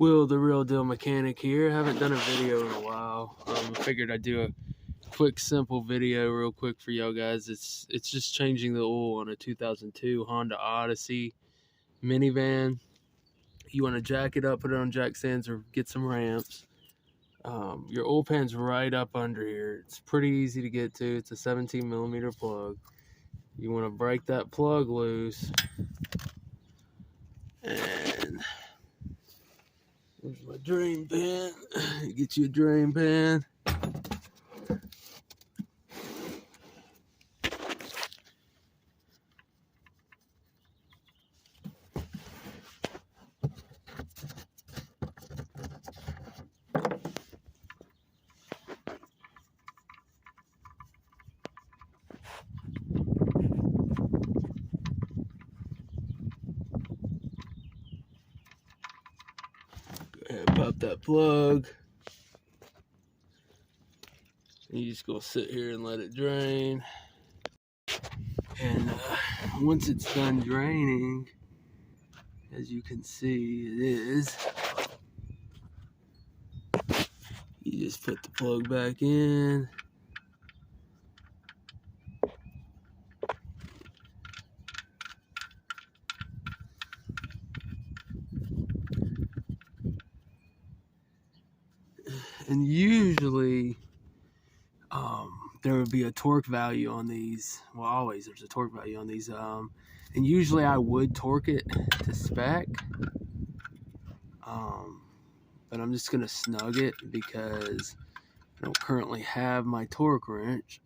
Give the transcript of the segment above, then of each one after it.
Will, the Real Deal Mechanic here. Haven't done a video in a while. I figured I'd do a quick, simple video real quick for y'all guys. It's just changing the oil on a 2002 Honda Odyssey minivan. You want to jack it up, put it on jack stands, or get some ramps. Your oil pan's right up under here. It's pretty easy to get to. It's a 17mm plug. You want to break that plug loose, and there's my drain pan. Get you a drain pan. Go ahead, pop that plug. You just gonna sit here and let it drain. And once it's done draining, as you can see it is, you just put the plug back in. And usually there would be a torque value on these. Well, always there's a torque value on these. And usually I would torque it to spec. But I'm just going to snug it because I don't currently have my torque wrench.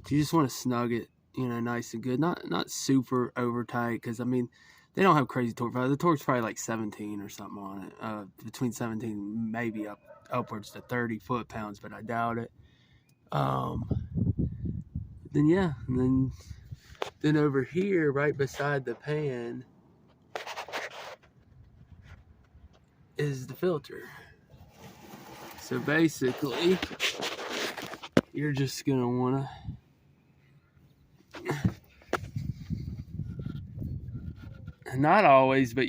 You just want to snug it, you know, nice and good. Not super over tight, because I mean, they don't have crazy torque value. The torque's probably like 17 or something on it. Between 17, maybe upwards to 30 foot-pounds, but I doubt it. Then yeah, and then over here, right beside the pan, is the filter. So basically, you're just gonna wanna not always, but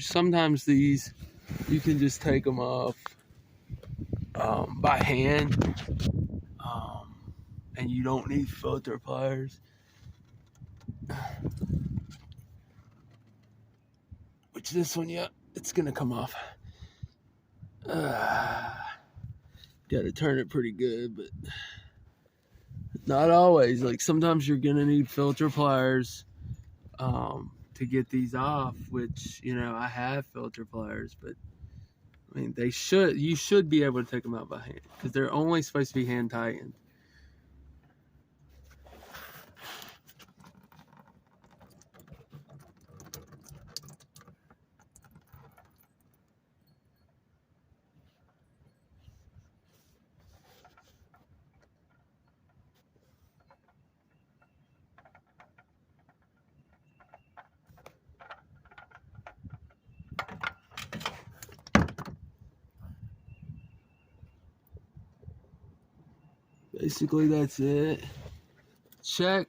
sometimes these you can just take them off by hand, and you don't need filter pliers, which this one, yeah, it's gonna come off. Gotta turn it pretty good, but not always. Like sometimes you're gonna need filter pliers to get these off, which, you know, I have filter pliers, but I mean, you should be able to take them out by hand, because they're only supposed to be hand tightened. Basically, that's it. Check